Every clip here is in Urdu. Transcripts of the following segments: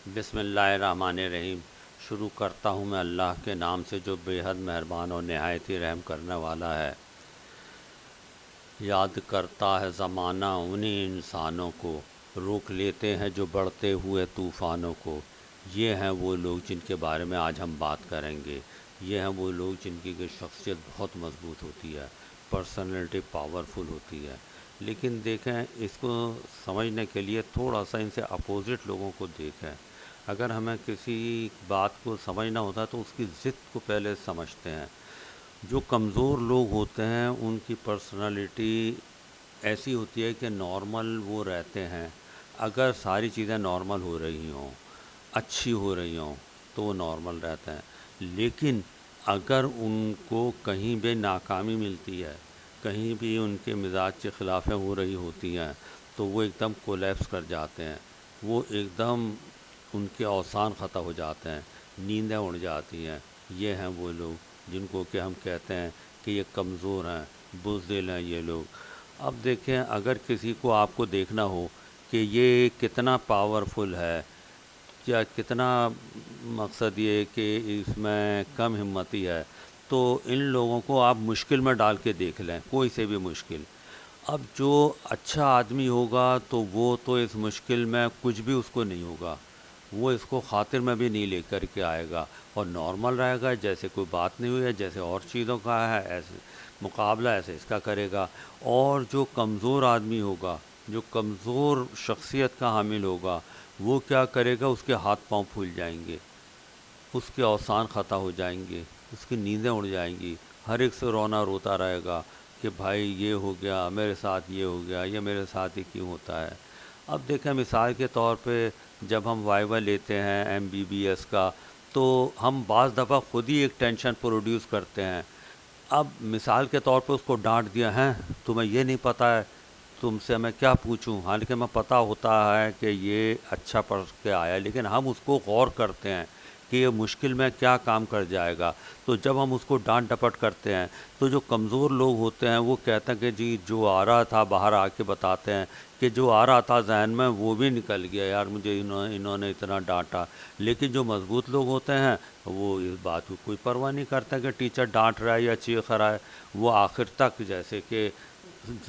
بسم اللہ الرحمن الرحیم۔ شروع کرتا ہوں میں اللہ کے نام سے جو بے حد مہربان اور نہایت ہی رحم کرنے والا ہے۔ یاد کرتا ہے زمانہ انہی انسانوں کو، روک لیتے ہیں جو بڑھتے ہوئے طوفانوں کو۔ یہ ہیں وہ لوگ جن کے بارے میں آج ہم بات کریں گے۔ یہ ہیں وہ لوگ جن کی شخصیت بہت مضبوط ہوتی ہے، پرسنالٹی پاورفل ہوتی ہے۔ لیکن دیکھیں، اس کو سمجھنے کے لیے تھوڑا سا ان سے اپوزٹ لوگوں کو دیکھیں۔ اگر ہمیں کسی بات کو سمجھنا ہوتا ہے تو اس کی ضد کو پہلے سمجھتے ہیں۔ جو کمزور لوگ ہوتے ہیں ان کی پرسنالٹی ایسی ہوتی ہے کہ نارمل وہ رہتے ہیں۔ اگر ساری چیزیں نارمل ہو رہی ہوں، اچھی ہو رہی ہوں، تو وہ نارمل رہتے ہیں۔ لیکن اگر ان کو کہیں بھی ناکامی ملتی ہے، کہیں بھی ان کے مزاج کے خلافیں ہو رہی ہوتی ہیں، تو وہ ایک دم کولیپس کر جاتے ہیں۔ وہ ایک دم ان کے اوزان ختم ہو جاتے ہیں، نیندیں اڑ جاتی ہیں۔ یہ ہیں وہ لوگ جن کو کہ ہم کہتے ہیں کہ یہ کمزور ہیں، بزدل ہیں یہ لوگ۔ اب دیکھیں، اگر کسی کو آپ کو دیکھنا ہو کہ یہ کتنا پاورفل ہے یا کتنا، مقصد یہ کہ اس میں کم ہمتی ہے، تو ان لوگوں کو آپ مشکل میں ڈال کے دیکھ لیں، کوئی سے بھی مشکل۔ اب جو اچھا آدمی ہوگا تو وہ تو اس مشکل میں کچھ بھی اس کو نہیں ہوگا، وہ اس کو خاطر میں بھی نہیں لے کر کے آئے گا اور نارمل رہے گا، جیسے کوئی بات نہیں ہوئی ہے، جیسے اور چیزوں کا ہے ایسے مقابلہ ایسے اس کا کرے گا۔ اور جو کمزور آدمی ہوگا، جو کمزور شخصیت کا حامل ہوگا، وہ کیا کرے گا؟ اس کے ہاتھ پاؤں پھول جائیں گے، اس کے اوزان خطا ہو جائیں گے، اس کی نیندیں اڑ جائیں گی، ہر ایک سے رونا روتا رہے گا کہ بھائی یہ ہو گیا میرے ساتھ، یہ ہو گیا، یہ میرے ساتھ ہی کیوں ہوتا ہے۔ اب دیکھیں، مثال کے طور پہ جب ہم وائوا لیتے ہیں MBBS کا، تو ہم بعض دفعہ خود ہی ایک ٹینشن پروڈیوس کرتے ہیں۔ اب مثال کے طور پہ اس کو ڈانٹ دیا ہے، تمہیں یہ نہیں پتہ ہے، تم سے میں کیا پوچھوں، حالانکہ میں پتہ ہوتا ہے کہ یہ اچھا پڑھ کے آیا ہے، لیکن ہم اس کو غور کرتے ہیں کہ یہ مشکل میں کیا کام کر جائے گا۔ تو جب ہم اس کو ڈانٹ ڈپٹ کرتے ہیں تو جو کمزور لوگ ہوتے ہیں وہ کہتے ہیں کہ جی جو آ رہا تھا باہر آ کے بتاتے ہیں کہ جو آ رہا تھا ذہن میں وہ بھی نکل گیا، یار مجھے انہوں نے اتنا ڈانٹا۔ لیکن جو مضبوط لوگ ہوتے ہیں وہ اس بات کو کوئی پرواہ نہیں کرتا کہ ٹیچر ڈانٹ رہا ہے یا چیخ رہا ہے، وہ آخر تک جیسے کہ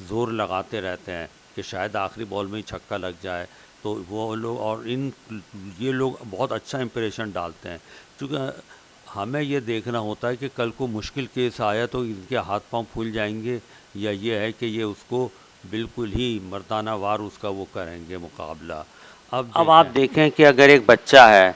زور لگاتے رہتے ہیں کہ شاید آخری بال میں ہی چھکا لگ جائے۔ تو وہ لوگ اور یہ لوگ بہت اچھا امپریشن ڈالتے ہیں، کیونکہ ہمیں یہ دیکھنا ہوتا ہے کہ کل کو مشکل کیس آیا تو ان کے ہاتھ پاؤں پھول جائیں گے، یا یہ ہے کہ یہ اس کو بالکل ہی مردانہ وار اس کا وہ کریں گے مقابلہ۔ اب آپ دیکھیں کہ اگر ایک بچہ ہے،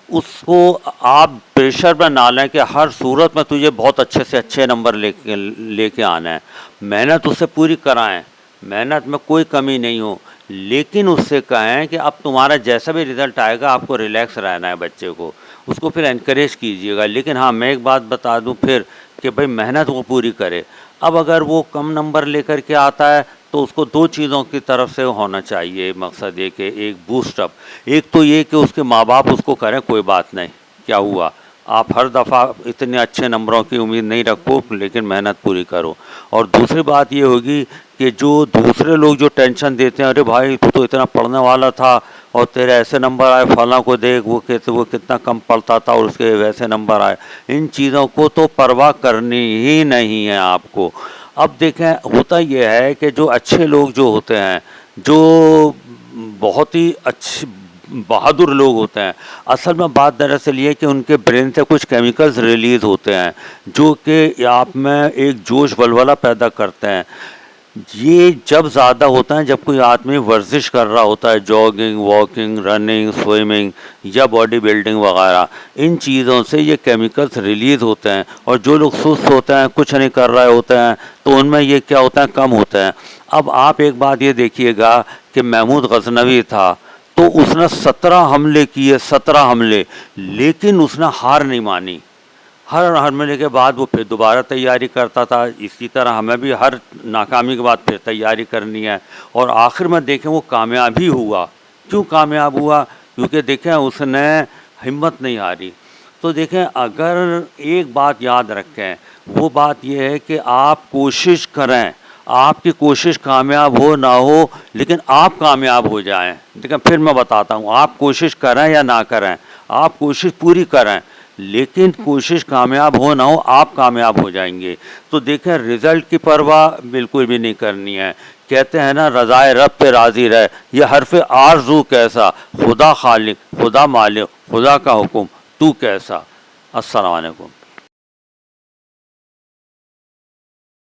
اس کو آپ پریشر میں نہ لیں کہ ہر صورت میں تجھے بہت اچھے سے اچھے نمبر لے کے آنا ہے، محنت اس سے پوری کرائیں، محنت میں کوئی کمی نہیں ہو، لیکن اس سے کہیں کہ اب تمہارا جیسا بھی رزلٹ آئے گا آپ کو ریلیکس رہنا ہے، بچے کو اس کو پھر انکریج کیجیے گا۔ لیکن ہاں، میں ایک بات بتا دوں پھر کہ بھائی محنت وہ پوری کرے۔ اب اگر وہ کم نمبر لے کر کے آتا ہے تو اس کو دو چیزوں کی طرف سے ہونا چاہیے، مقصد یہ کہ ایک بوسٹ اپ، ایک تو یہ کہ اس کے ماں باپ اس کو کریں کوئی بات نہیں، کیا ہوا، آپ ہر دفعہ اتنے اچھے نمبروں کی امید نہیں رکھو لیکن محنت پوری کرو۔ اور دوسری بات یہ ہوگی کہ جو دوسرے لوگ جو ٹینشن دیتے ہیں، ارے بھائی تو اتنا پڑھنے والا تھا اور تیرے ایسے نمبر آئے، فلاں کو دیکھ وہ کتنا کم پڑھتا تھا اور اس کے ویسے نمبر آئے، ان چیزوں کو تو پرواہ کرنی ہی نہیں ہے آپ کو۔ اب دیکھیں، ہوتا یہ ہے کہ جو اچھے لوگ جو ہوتے ہیں، جو بہت ہی اچھے بہادر لوگ ہوتے ہیں، اصل میں بات دراصل یہ ہے کہ ان کے برین سے کچھ کیمیکلز ریلیز ہوتے ہیں جو کہ آپ میں ایک جوش ولولہ پیدا کرتے ہیں۔ یہ جب زیادہ ہوتا ہے جب کوئی آدمی ورزش کر رہا ہوتا ہے، جاگنگ، واکنگ، رننگ، سوئمنگ یا باڈی بلڈنگ وغیرہ، ان چیزوں سے یہ کیمیکلز ریلیز ہوتے ہیں، اور جو لوگ سست ہوتے ہیں، کچھ نہیں کر رہے ہوتے ہیں، تو ان میں یہ کیا ہوتا ہے، کم ہوتے ہیں۔ اب آپ ایک بات یہ دیکھیے گا کہ محمود غزنوی تھا تو اس نے 17 حملے کیے، 17 حملے، لیکن اس نے ہار نہیں مانی۔ ہر حملے کے بعد وہ پھر دوبارہ تیاری کرتا تھا۔ اسی طرح ہمیں بھی ہر ناکامی کے بعد پھر تیاری کرنی ہے، اور آخر میں دیکھیں وہ کامیاب ہی ہوا۔ کیوں کامیاب ہوا؟ کیونکہ دیکھیں اس نے ہمت نہیں ہاری۔ تو دیکھیں، اگر ایک بات یاد رکھیں، وہ بات یہ ہے کہ آپ کوشش کریں، آپ کی کوشش کامیاب ہو نہ ہو لیکن آپ کامیاب ہو جائیں. دیکھیں پھر میں بتاتا ہوں، آپ کوشش کریں یا نہ کریں، آپ کوشش پوری کریں لیکن کوشش کامیاب ہو نہ ہو آپ کامیاب ہو جائیں گے. تو دیکھیں رزلٹ کی پرواہ بالکل بھی نہیں کرنی ہے. کہتے ہیں نا رضائے رب پہ راضی رہے. یہ حرف آرزو کیسا، خدا خالق، خدا مالک، خدا کا حکم تو کیسا. السلام علیکم.